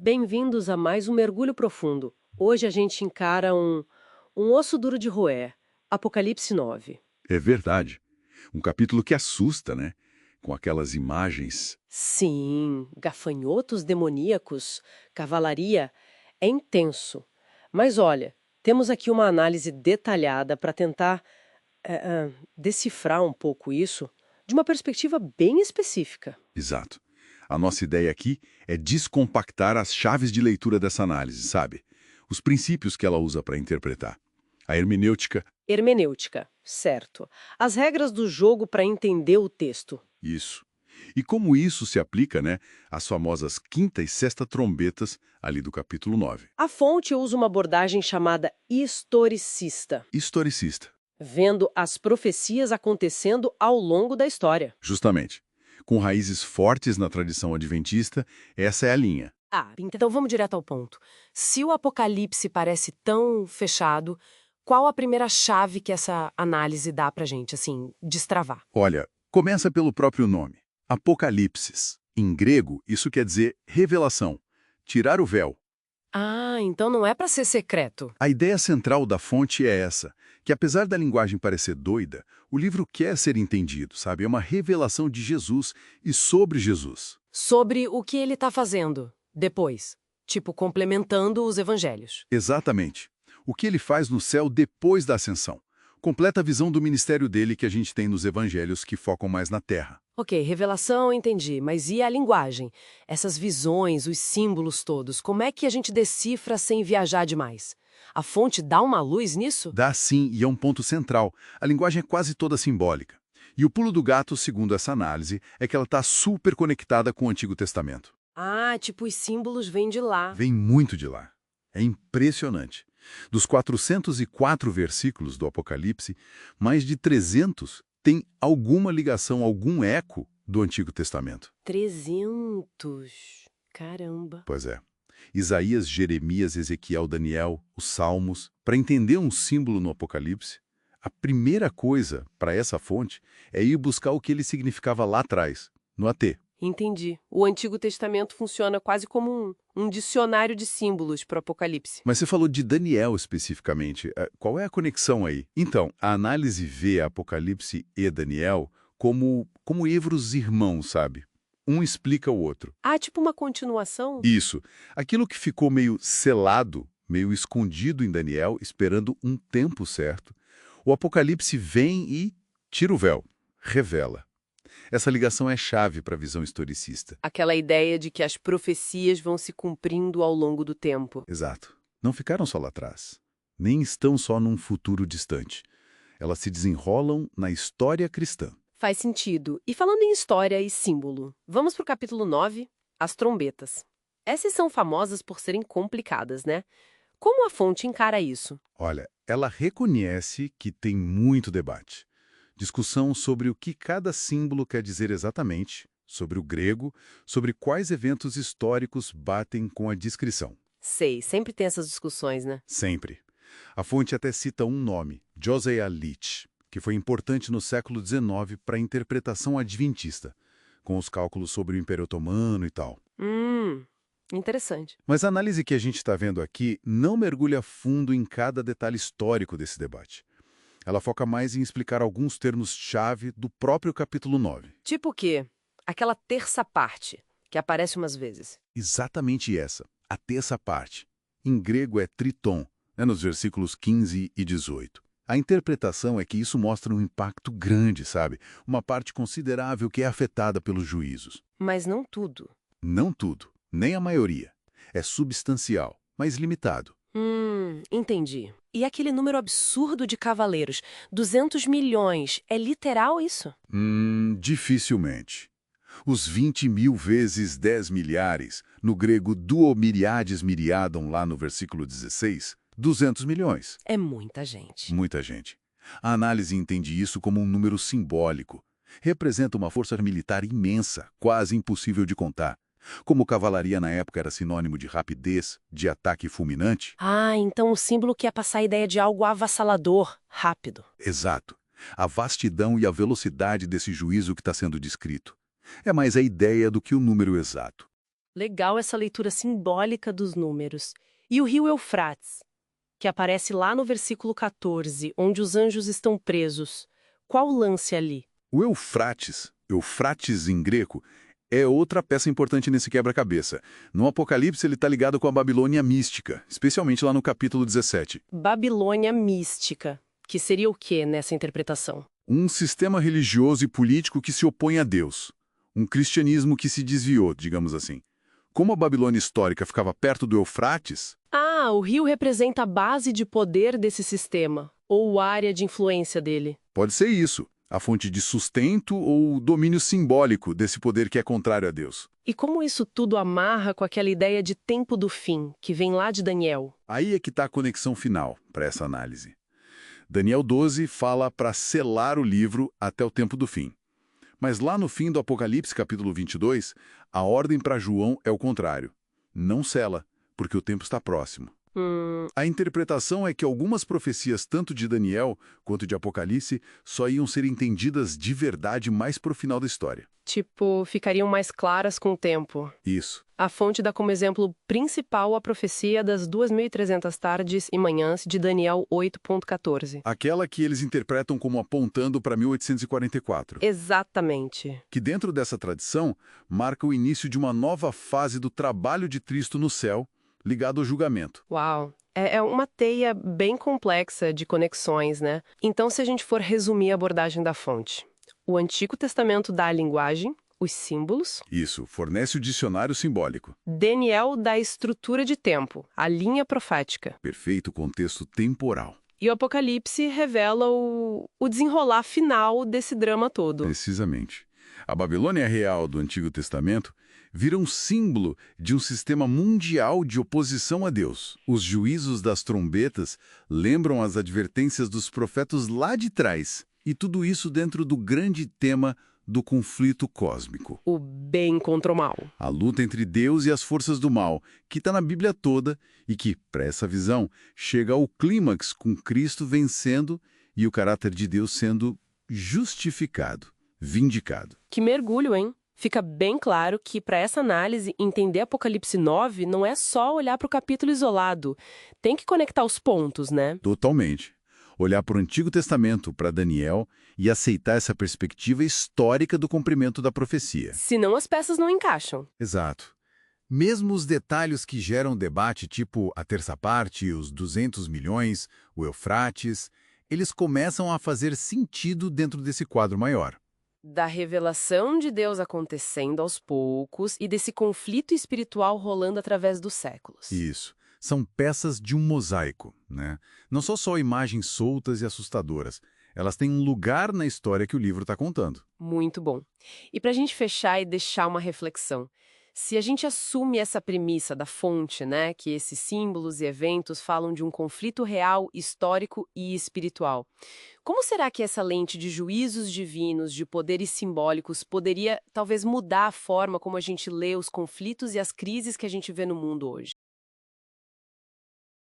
Bem-vindos a mais um mergulho profundo. Hoje a gente encara um osso duro de roer, Apocalipse 9. É verdade. Um capítulo que assusta, né? Com aquelas imagens. Sim, gafanhotos demoníacos, cavalaria, é intenso. Mas olha, temos aqui uma análise detalhada para tentar decifrar um pouco isso de uma perspectiva bem específica. Exato. A nossa ideia aqui é descompactar as chaves de leitura dessa análise, sabe? Os princípios que ela usa para interpretar. A hermenêutica, Hermenêutica, certo. As regras do jogo para entender o texto. isso. E como isso se aplica, né, às famosas quinta e sexta trombetas ali do capítulo 9. A fonte usa uma abordagem chamada historicista, Historicista, vendo as profecias acontecendo ao longo da história. justamente. Com raízes fortes na tradição adventista, essa é a linha. Então vamos direto ao ponto. Se o Apocalipse parece tão fechado, qual a primeira chave que essa análise dá pra gente, assim, destravar? Olha, começa pelo próprio nome. Apocalipsis. Em grego, isso quer dizer revelação, tirar o véu. Então não é pra ser secreto. A ideia central da fonte é essa, que apesar da linguagem parecer doida, o livro quer ser entendido, sabe? É uma revelação de Jesus e sobre Jesus. Sobre o que ele tá fazendo depois. Tipo, complementando os evangelhos. Exatamente. O que ele faz no céu depois da ascensão. Completa a visão do ministério dele que a gente tem nos evangelhos que focam mais na terra. Ok, revelação, entendi. Mas e a linguagem? Essas visões, os símbolos todos, como é que a gente decifra sem viajar demais? A fonte dá uma luz nisso? Dá sim, e é um ponto central. A linguagem é quase toda simbólica. E o pulo do gato, segundo essa análise, é que ela está super conectada com o Antigo Testamento. Tipo, os símbolos vêm de lá. Vem muito de lá. É impressionante. Dos 404 versículos do Apocalipse, mais de 300 têm alguma ligação, algum eco do Antigo Testamento. 300. Caramba. Pois é. Isaías, Jeremias, Ezequiel, Daniel, os Salmos. Para entender um símbolo no Apocalipse, a primeira coisa para essa fonte é ir buscar o que ele significava lá atrás, no AT. Entendi. O Antigo Testamento funciona quase como um dicionário de símbolos para o Apocalipse. Mas você falou de Daniel especificamente. Qual é a conexão aí? Então, a análise vê Apocalipse e Daniel como livros irmãos, sabe? Um explica o outro. Tipo uma continuação? Isso. Aquilo que ficou meio selado, meio escondido em Daniel, esperando um tempo certo, o Apocalipse vem e tira o véu, revela. Essa ligação é chave para a visão historicista. Aquela ideia de que as profecias vão se cumprindo ao longo do tempo. Exato. Não ficaram só lá atrás. Nem estão só num futuro distante. Elas se desenrolam na história cristã. Faz sentido. E falando em história e símbolo, vamos para o capítulo 9, as trombetas. Essas são famosas por serem complicadas, né? Como a fonte encara isso? Olha, ela reconhece que tem muito debate. Discussão sobre o que cada símbolo quer dizer exatamente, sobre o grego, sobre quais eventos históricos batem com a descrição. Sei, sempre tem essas discussões, né? Sempre. A fonte até cita um nome, Josiah Leach, que foi importante no século XIX para a interpretação adventista, com os cálculos sobre o Império Otomano e tal. Interessante. Mas a análise que a gente está vendo aqui não mergulha fundo em cada detalhe histórico desse debate. Ela foca mais em explicar alguns termos-chave do próprio capítulo 9. Tipo o quê? Aquela terça parte, que aparece umas vezes. Exatamente essa, a terça parte. Em grego é triton, né, nos versículos 15 e 18. A interpretação é que isso mostra um impacto grande, sabe? Uma parte considerável que é afetada pelos juízos. Mas não tudo. Não tudo, nem a maioria. É substancial, mas limitado. Entendi. E aquele número absurdo de cavaleiros, 200 milhões, é literal isso? Dificilmente. Os 20 mil vezes 10 milhares, no grego duomiriades miriadon, lá no versículo 16, 200 milhões. É muita gente. Muita gente. A análise entende isso como um número simbólico. Representa uma força militar imensa, quase impossível de contar. Como cavalaria na época era sinônimo de rapidez, de ataque fulminante. Então o símbolo quer passar a ideia de algo avassalador, rápido. Exato. A vastidão e a velocidade desse juízo que está sendo descrito. É mais a ideia do que o número exato. Legal essa leitura simbólica dos números. E o rio Eufrates, que aparece lá no versículo 14, onde os anjos estão presos. Qual o lance ali? O Eufrates em greco, é outra peça importante nesse quebra-cabeça. No Apocalipse, ele está ligado com a Babilônia mística, especialmente lá no capítulo 17. Babilônia mística, que seria o quê nessa interpretação? Um sistema religioso e político que se opõe a Deus. Um cristianismo que se desviou, digamos assim. Como a Babilônia histórica ficava perto do Eufrates, Ah, o rio representa a base de poder desse sistema, ou área de influência dele. pode ser isso, a fonte de sustento ou domínio simbólico desse poder que é contrário a Deus. E como isso tudo amarra com aquela ideia de tempo do fim, que vem lá de Daniel? Aí é que está a conexão final para essa análise. Daniel 12 fala para selar o livro até o tempo do fim. Mas lá no fim do Apocalipse, capítulo 22, a ordem para João é o contrário. Não sela, porque o tempo está próximo. A interpretação é que algumas profecias, tanto de Daniel quanto de Apocalipse, só iam ser entendidas de verdade mais pro final da história. Tipo, ficariam mais claras com o tempo. Isso. A fonte dá como exemplo principal a profecia das 2.300 tardes e manhãs de Daniel 8.14. Aquela que eles interpretam como apontando para 1844. Exatamente. Que dentro dessa tradição, marca o início de uma nova fase do trabalho de Cristo no céu, ligado ao julgamento. Uau! É uma teia bem complexa de conexões, né? Então, se a gente for resumir a abordagem da fonte, o Antigo Testamento dá a linguagem, os símbolos, Isso, fornece o dicionário simbólico. Daniel dá a estrutura de tempo, a linha profética. Perfeito contexto temporal. E o Apocalipse revela o desenrolar final desse drama todo. Precisamente. A Babilônia real do Antigo Testamento vira um símbolo de um sistema mundial de oposição a Deus. Os juízos das trombetas lembram as advertências dos profetas lá de trás. E tudo isso dentro do grande tema do conflito cósmico. O bem contra o mal. A luta entre Deus e as forças do mal, que está na Bíblia toda e que, para essa visão, chega ao clímax com Cristo vencendo e o caráter de Deus sendo justificado, vindicado. Que mergulho, hein? Fica bem claro que, para essa análise, entender Apocalipse 9 não é só olhar para o capítulo isolado. Tem que conectar os pontos, né? Totalmente. Olhar para o Antigo Testamento, para Daniel, e aceitar essa perspectiva histórica do cumprimento da profecia. Senão as peças não encaixam. Exato. Mesmo os detalhes que geram debate, tipo a terça parte, os 200 milhões, o Eufrates, eles começam a fazer sentido dentro desse quadro maior. Da revelação de Deus acontecendo aos poucos e desse conflito espiritual rolando através dos séculos. Isso. São peças de um mosaico, né? Não são só imagens soltas e assustadoras. Elas têm um lugar na história que o livro está contando. Muito bom. E para a gente fechar e deixar uma reflexão, se a gente assume essa premissa da fonte, né, que esses símbolos e eventos falam de um conflito real, histórico e espiritual, como será que essa lente de juízos divinos, de poderes simbólicos, poderia talvez mudar a forma como a gente lê os conflitos e as crises que a gente vê no mundo hoje?